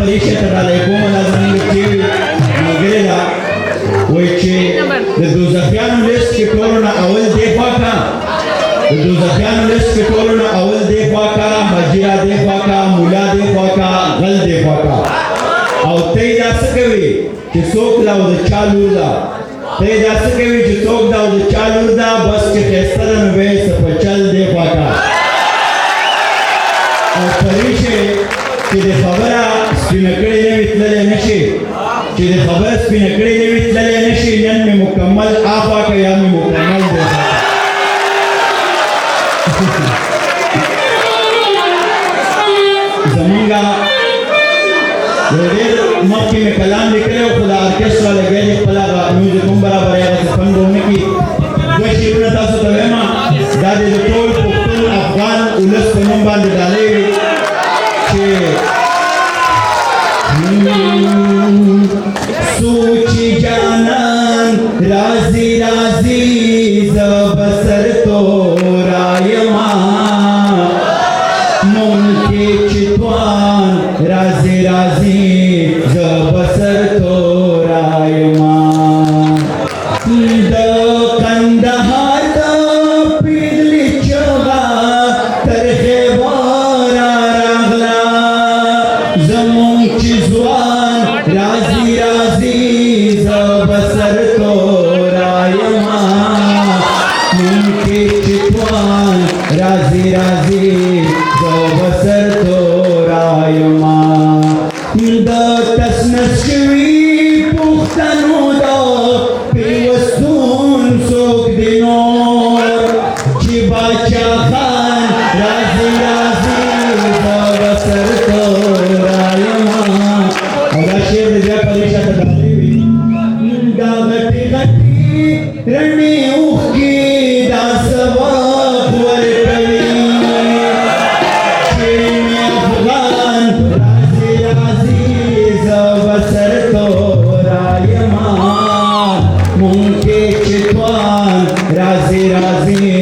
پریشه ته ډالۍ کوم دا زموږ چې ملګری ده وایي چې د دوزخیانو لیست کې ټولو نه اول دې خوا کا د دوزخیانو لیست کې ټولو نه اول دې خوا کا مجیره دې خوا کا مولا دې خوا کا غل دې خوا کا او ته یې دا څه کوي چې څوک دا او د چا لور ده ته یې دا څه کوي چې څوک دا او د چا لور ده بس چې ښایسته ده نو بیا یې څه په چل دې خوا کا او پریشه چې د خبره سپینه کړې نه وي تللی نه شي چې د خبره سپینه کړې نه وي تللی نه شي نن مې مکمل آفا که یا مې مکمل دی زمونږه یو ډېر مخکې مې کلام لیکلی و خو د ارکسټرا لګیا دی خپل هغه میوزیک هم برابر هغسې فن به ونه کړي دوه شعرونه تاسو ته وایم دا د ټول پښتون افغان ولس په نوم باندې ډالۍ وي چې سوچی جانان رازی رازی زبسر تو رایما ممکی چتوان رازی رازی زبسر تو رایما د کندهار د پیغلی چغا تر خیبر راغلا زمون چې ځوان رازی رازی زبسر تو رایما ممکی چتوان رازی رازی زبسر تو رایما د تسنس شوي پښتنو د پیوستون څوک دی نور چې باچا خان رازی رازی زبسر تو رایما او دا شعر د بیا پریشه ته ډالۍ وي دا غټې غټې رڼې اوښکې دا سبق ورکوي چې مې افغان رازی رازی زبسر تو رایما مونږ کې چې توان رازی رازی